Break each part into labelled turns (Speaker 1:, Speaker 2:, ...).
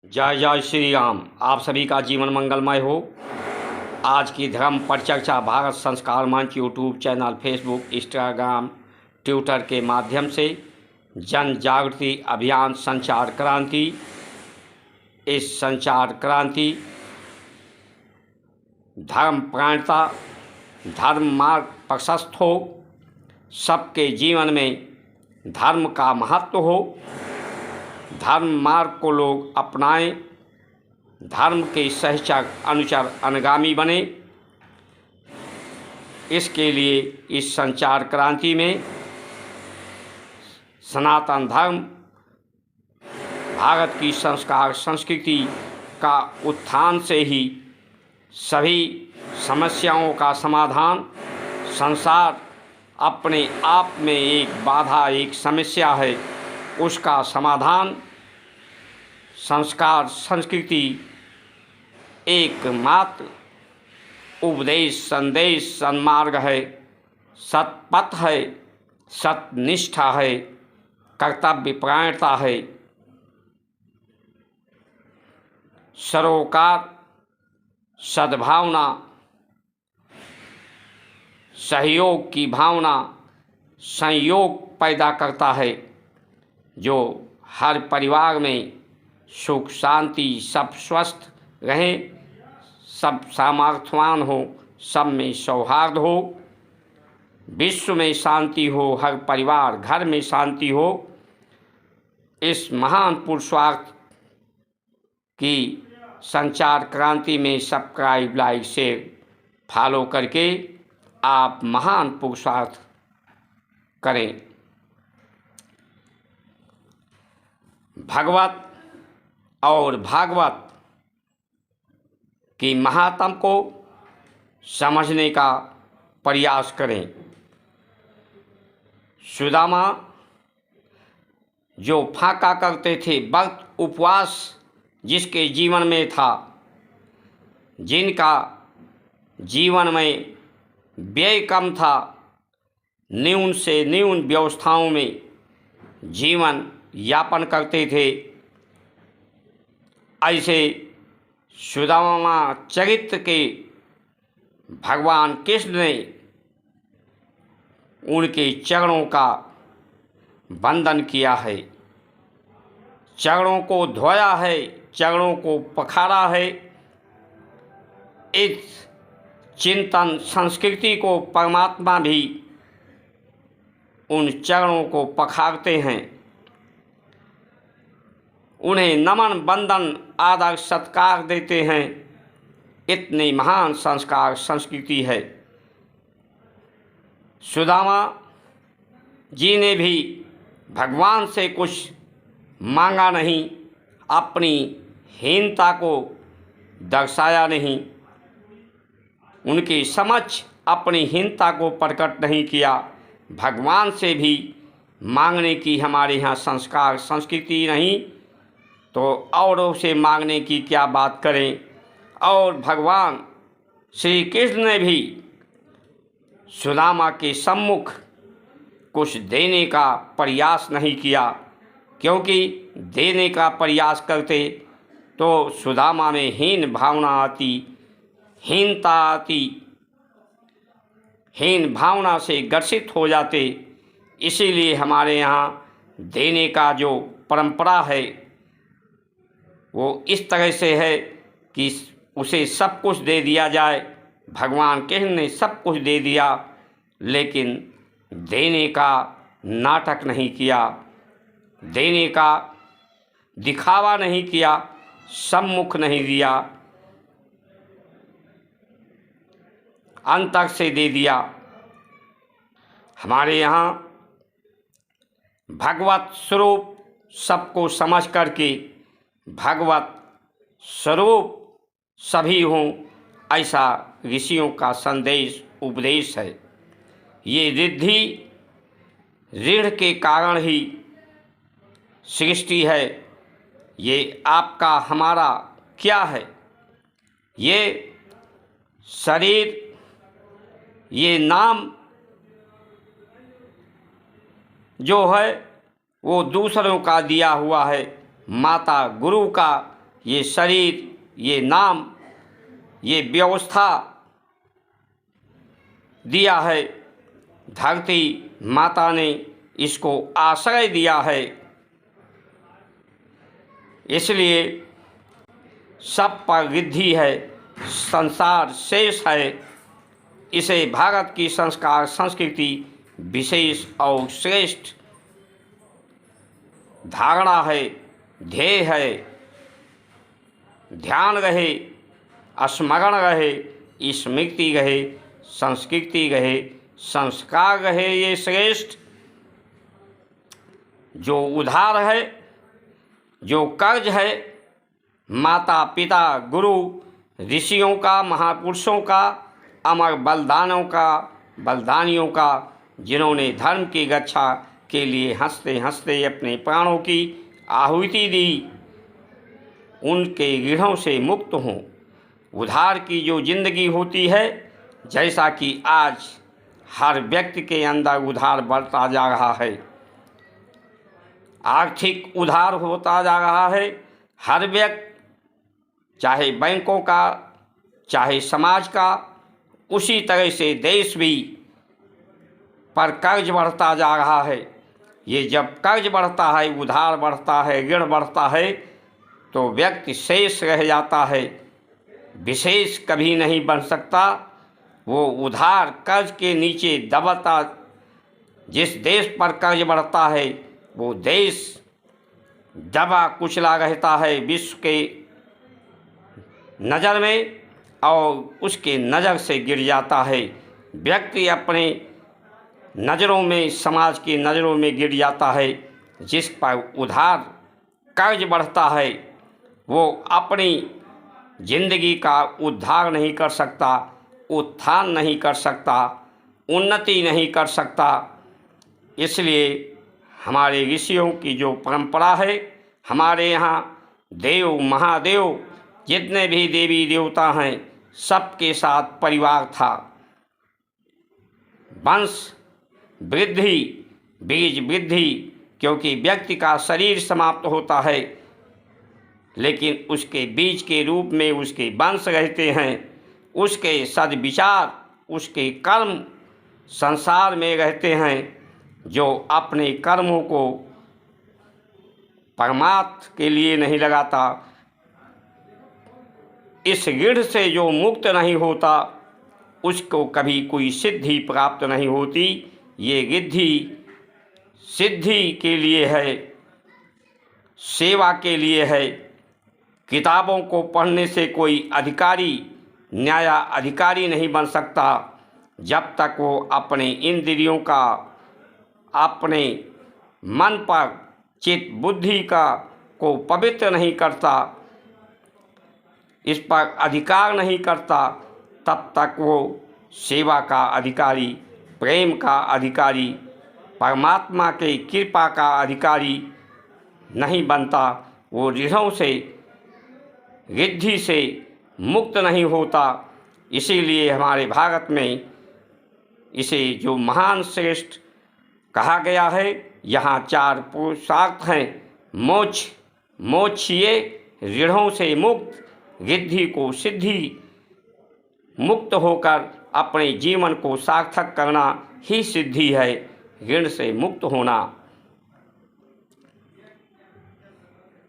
Speaker 1: जय जय श्री राम। आप सभी का जीवन मंगलमय हो। आज की धर्म परिचर्चा भारत संस्कार मंच YouTube channel, Facebook, Instagram, Twitter के माध्यम से जन जागृति अभियान संचार क्रांति। इस संचार क्रांति धर्म प्राणता, धर्म मार्ग प्रशस्त हो, सबके जीवन में धर्म का महत्व हो, धर्म मार्ग को लोग अपनाएं, धर्म के सहचर अनुचर अनुगामी बने। इसके लिए इस संचार क्रांति में सनातन धर्म, भारत की संस्कार संस्कृति का उत्थान से ही सभी समस्याओं का समाधान। संसार अपने आप में एक बाधा, एक समस्या है, उसका समाधान संस्कार संस्कृति एकमात्र उपदेश संदेश सन्मार्ग है, सतपथ है, सतनिष्ठा है, कर्तव्यपरायणता है, सरोकार, सद्भावना, सहयोग की भावना, संयोग पैदा करता है, जो हर परिवार में सुख शांति, सब स्वस्थ रहें, सब सामर्थ्यवान हो, सब में सौहार्द हो, विश्व में शांति हो, हर परिवार घर में शांति हो। इस महान पुरुषार्थ की संचार क्रांति में सब्सक्राइब, लाइक, शेयर, फॉलो करके आप महान पुरुषार्थ करें। भगवत और भागवत की महात्म को समझने का प्रयास करें। सुदामा जो फाका करते थे, व्रत उपवास जिसके जीवन में था, जिनका जीवन में व्यय कम था, न्यून से न्यून व्यवस्थाओं में जीवन यापन करते थे, ऐसे सुदामा चरित्र के भगवान कृष्ण ने उनके चरणों का वंदन किया है, चरणों को धोया है, चरणों को पखारा है। इस चिंतन संस्कृति को परमात्मा भी उन चरणों को पखारते हैं, उन्हें नमन वंदन आदर सत्कार देते हैं। इतनी महान संस्कार संस्कृति है। सुदामा जी ने भी भगवान से कुछ मांगा नहीं, अपनी हीनता को दर्शाया नहीं, उनके समक्ष अपनी हीनता को प्रकट नहीं किया। भगवान से भी मांगने की हमारे यहाँ संस्कार संस्कृति नहीं, तो औरों से मांगने की क्या बात करें। और भगवान श्री कृष्ण ने भी सुदामा के सम्मुख कुछ देने का प्रयास नहीं किया, क्योंकि देने का प्रयास करते तो सुदामा में हीन भावना आती, हीनता आती, हीन भावना से ग्रसित हो जाते। इसीलिए हमारे यहाँ देने का जो परंपरा है वो इस तरह से है कि उसे सब कुछ दे दिया जाए। भगवान कृष्ण ने सब कुछ दे दिया, लेकिन देने का नाटक नहीं किया, देने का दिखावा नहीं किया, सम्मुख नहीं दिया, अंतर से दे दिया। हमारे यहाँ भगवत स्वरूप सबको समझ करके भगवत स्वरूप सभी हों, ऐसा ऋषियों का संदेश उपदेश है। ये रिद्धि ऋण के कारण ही सृष्टि है। ये आपका हमारा क्या है? ये शरीर, ये नाम जो है वो दूसरों का दिया हुआ है, माता गुरु का ये शरीर, ये नाम, ये व्यवस्था दिया है। धरती माता ने इसको आश्रय दिया है, इसलिए सब पर रिद्धि है, संसार शेष है। इसे भारत की संस्कार संस्कृति विशेष और श्रेष्ठ धारणा है, ध्येय है। ध्यान रहे, स्मरण रहे, स्मृति रहे, संस्कृति रहे, संस्कार रहे, ये श्रेष्ठ। जो उधार है, जो कर्ज है, माता पिता गुरु ऋषियों का, महापुरुषों का, अमर बलिदानों का, बलिदानियों का, जिन्होंने धर्म की रक्षा के लिए हंसते हंसते अपने प्राणों की आहुति दी, उनके ऋणों से मुक्त हों। उधार की जो जिंदगी होती है, जैसा कि आज हर व्यक्ति के अंदर उधार बढ़ता जा रहा है, आर्थिक उधार होता जा रहा है। हर व्यक्ति, चाहे बैंकों का, चाहे समाज का, उसी तरह से देश भी पर कर्ज बढ़ता जा रहा है। ये जब कर्ज बढ़ता है, उधार बढ़ता है, ऋण बढ़ता है, तो व्यक्ति शेष रह जाता है, विशेष कभी नहीं बन सकता। वो उधार कर्ज के नीचे दबाता, जिस देश पर कर्ज बढ़ता है वो देश दबा कुचला रहता है विश्व के नज़र में, और उसके नज़र से गिर जाता है। व्यक्ति अपने नज़रों में, समाज की नज़रों में गिर जाता है। जिस पर उधार कर्ज बढ़ता है वो अपनी जिंदगी का उद्धार नहीं कर सकता, उत्थान नहीं कर सकता, उन्नति नहीं कर सकता। इसलिए हमारे ऋषियों की जो परंपरा है, हमारे यहाँ देव महादेव जितने भी देवी देवता हैं, सबके साथ परिवार था। वंश वृद्धि, बीज वृद्धि, क्योंकि व्यक्ति का शरीर समाप्त होता है, लेकिन उसके बीज के रूप में उसके वंश रहते हैं। उसके सद्विचार, उसके कर्म संसार में रहते हैं। जो अपने कर्मों को परमार्थ के लिए नहीं लगाता, इस ऋण से जो मुक्त नहीं होता, उसको कभी कोई सिद्धि प्राप्त नहीं होती। ये रिद्धि सिद्धि के लिए है, सेवा के लिए है। किताबों को पढ़ने से कोई अधिकारी, न्यायाधिकारी नहीं बन सकता, जब तक वो अपने इंद्रियों का, अपने मन पर चित्त बुद्धि का को पवित्र नहीं करता, इस पर अधिकार नहीं करता, तब तक वो सेवा का अधिकारी, प्रेम का अधिकारी, परमात्मा के कृपा का अधिकारी नहीं बनता। वो ऋणों से, रिद्धि से मुक्त नहीं होता। इसीलिए हमारे भारत में इसे जो महान श्रेष्ठ कहा गया है, यहाँ 4 पुरुषार्थ हैं। मोक्ष, मोक्षीय, ऋणों से मुक्त, रिद्धि को सिद्धि, मुक्त होकर अपने जीवन को सार्थक करना ही सिद्धि है, ऋण से मुक्त होना।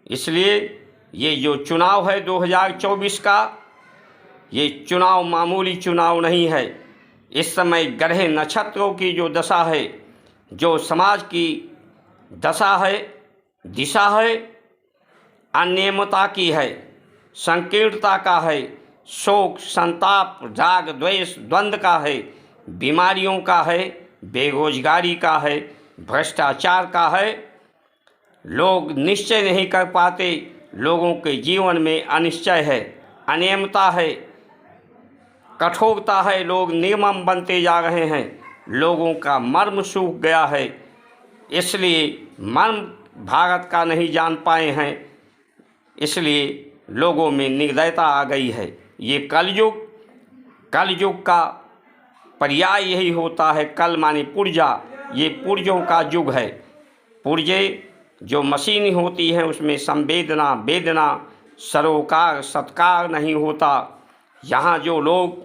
Speaker 1: इसलिए ये जो चुनाव है 2024 का, ये चुनाव मामूली चुनाव नहीं है। इस समय ग्रह नक्षत्रों की जो दशा है, जो समाज की दशा है, दिशा है, अनियमितता की है, संकीर्णता का है, शोक, संताप, राग, द्वेष, द्वंद्व का है, बीमारियों का है, बेरोजगारी का है, भ्रष्टाचार का है। लोग निश्चय नहीं कर पाते, लोगों के जीवन में अनिश्चय है, अनियमितता है, कठोरता है, लोग निर्मम बनते जा रहे हैं, लोगों का मर्म सूख गया है। इसलिए मर्म भारत का नहीं जान पाए हैं, इसलिए लोगों में निर्दयता आ गई है। ये कलयुग, कलयुग का पर्याय यही होता है। कल माने पुर्जा, ये पुर्जों का युग है। पुर्जे जो मशीन होती हैं, उसमें संवेदना, वेदना, सरोकार सत्कार नहीं होता। यहाँ जो लोग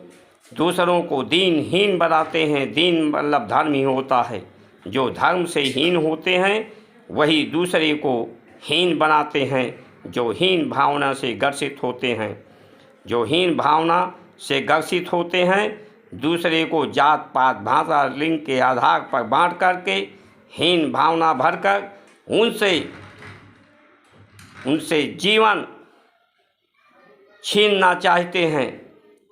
Speaker 1: दूसरों को दीनहीन बनाते हैं, दीन मतलब धर्म ही होता है। जो धर्म से हीन होते हैं वही दूसरे को हीन बनाते हैं। जो हीन भावना से ग्रसित होते हैं, जो हीन भावना से ग्रसित होते हैं, दूसरे को जात पात भाषा लिंग के आधार पर बांट करके हीन भावना भरकर उनसे जीवन छीनना चाहते हैं,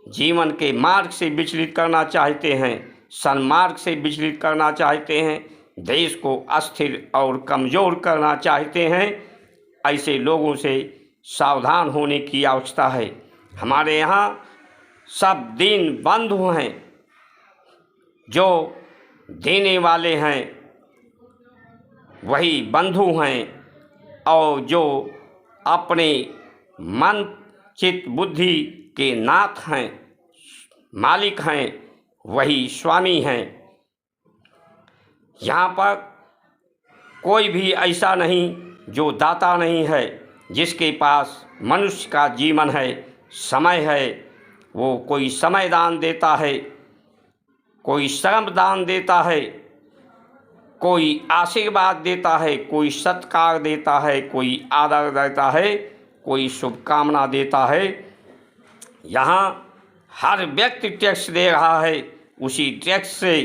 Speaker 1: जीवन के मार्ग से विचलित करना चाहते हैं, सन्मार्ग से विचलित करना चाहते हैं, देश को अस्थिर और कमज़ोर करना चाहते हैं। ऐसे लोगों से सावधान होने की आवश्यकता है। हमारे यहाँ सब दीन बंधु हैं, जो देने वाले हैं वही बंधु हैं, और जो अपने मन चित्त बुद्धि के नाथ हैं, मालिक हैं, वही स्वामी हैं। यहाँ पर कोई भी ऐसा नहीं जो दाता नहीं है। जिसके पास मनुष्य का जीवन है, समय है, वो कोई समय दान देता है, कोई श्रम दान देता है, कोई आशीर्वाद देता है, कोई सत्कार देता है, कोई आदर देता है, कोई शुभकामना देता है। यहाँ हर व्यक्ति टैक्स दे रहा है। उसी टैक्स से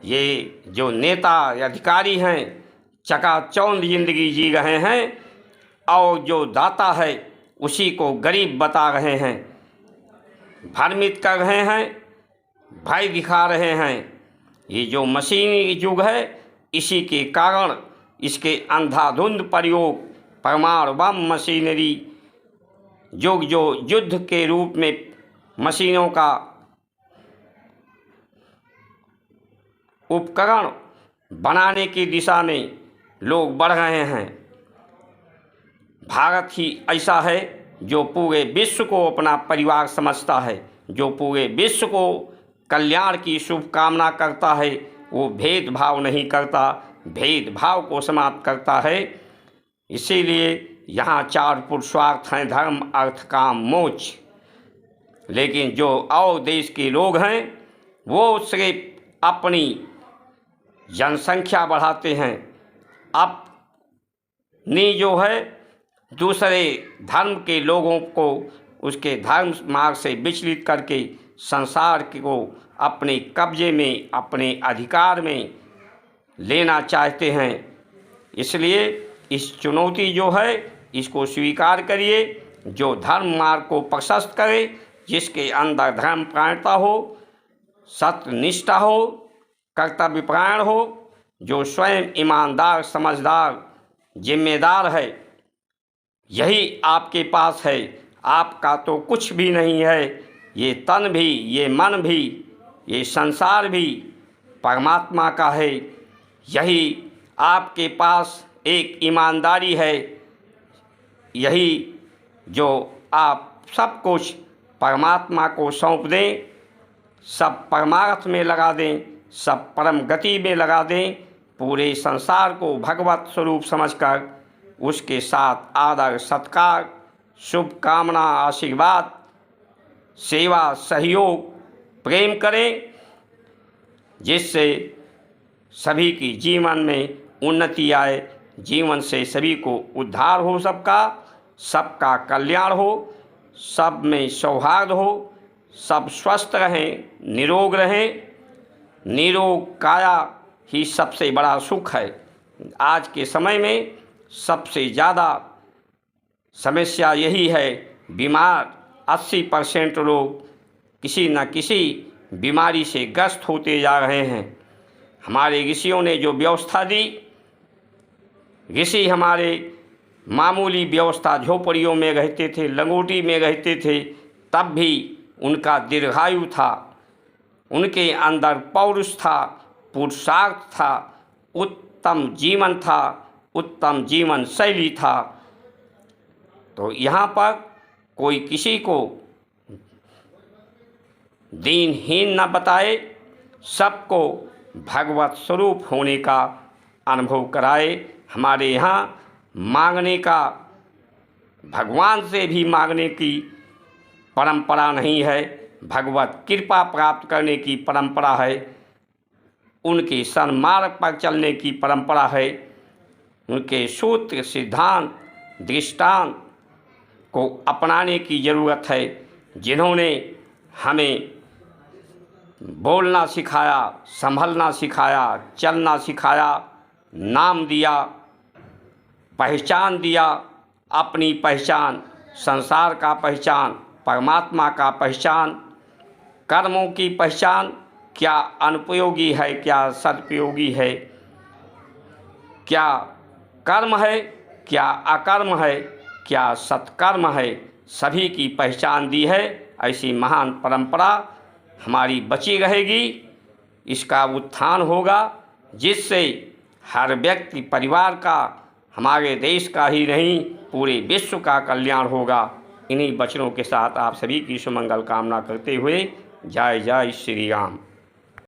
Speaker 1: ये जो नेता अधिकारी हैं चकाचौंध जिंदगी जी रहे हैं, और जो दाता है उसी को गरीब बता रहे हैं, भ्रमित कर रहे हैं, भय दिखा रहे हैं। ये जो मशीनी युग है, इसी के कारण इसके अंधाधुंध प्रयोग, परमाणु बम, मशीनरी युग, जो युद्ध के रूप में मशीनों का उपकरण बनाने की दिशा में लोग बढ़ रहे हैं। भारत ही ऐसा है जो पूरे विश्व को अपना परिवार समझता है, जो पूरे विश्व को कल्याण की शुभकामना करता है। वो भेदभाव नहीं करता, भेदभाव को समाप्त करता है। इसीलिए यहाँ 4 पुरुषार्थ हैं, धर्म अर्थ काम मोक्ष। लेकिन जो और देश के लोग हैं वो सिर्फ अपनी जनसंख्या बढ़ाते हैं, अपनी जो है दूसरे धर्म के लोगों को उसके धर्म मार्ग से विचलित करके संसार को अपने कब्जे में, अपने अधिकार में लेना चाहते हैं। इसलिए इस चुनौती जो है इसको स्वीकार करिए। जो धर्म मार्ग को प्रशस्त करे, जिसके अंदर धर्म प्राणता हो, सत्यनिष्ठा हो, कर्तव्यपरायण हो, जो स्वयं ईमानदार, समझदार, जिम्मेदार है, यही आपके पास है। आपका तो कुछ भी नहीं है। ये तन भी, ये मन भी, ये संसार भी परमात्मा का है। यही आपके पास एक ईमानदारी है। यही जो आप सब कुछ परमात्मा को सौंप दें, सब परमार्थ में लगा दें, सब परम गति में लगा दें, पूरे संसार को भगवत स्वरूप समझकर उसके साथ आदर, सत्कार, शुभकामना, आशीर्वाद, सेवा, सहयोग, प्रेम करें, जिससे सभी की जीवन में उन्नति आए, जीवन से सभी को उद्धार हो, सबका कल्याण हो, सब में सौहार्द हो, सब स्वस्थ रहें, निरोग रहें। निरोग काया ही सबसे बड़ा सुख है। आज के समय में सबसे ज़्यादा समस्या यही है। बीमार 80% लोग किसी न किसी बीमारी से ग्रस्त होते जा रहे हैं। हमारे ऋषियों ने जो व्यवस्था दी, ऋषि हमारे मामूली व्यवस्था झोपड़ियों में रहते थे, लंगोटी में रहते थे, तब भी उनका दीर्घायु था, उनके अंदर पौरुष था, पुरुषार्थ था, उत्तम जीवन था, उत्तम जीवन शैली था। तो यहाँ पर कोई किसी को दीनहीन न बताए, सबको भगवत स्वरूप होने का अनुभव कराए। हमारे यहाँ मांगने का भगवान से भी मांगने की परंपरा नहीं है, भगवत कृपा प्राप्त करने की परंपरा है, उनके सन्मार्ग पर चलने की परंपरा है, उनके सूत्र सिद्धांत दृष्टांत को अपनाने की ज़रूरत है, जिन्होंने हमें बोलना सिखाया, संभलना सिखाया, चलना सिखाया, नाम दिया, पहचान दिया, अपनी पहचान, संसार का पहचान, परमात्मा का पहचान, कर्मों की पहचान, क्या अनुपयोगी है, क्या सदुपयोगी है, क्या कर्म है, क्या अकर्म है, क्या सत्कर्म है, सभी की पहचान दी है। ऐसी महान परंपरा हमारी बची रहेगी, इसका उत्थान होगा, जिससे हर व्यक्ति परिवार का, हमारे देश का ही नहीं पूरे विश्व का कल्याण होगा। इन्हीं वचनों के साथ आप सभी की सुमंगल कामना करते हुए जय जय श्री राम।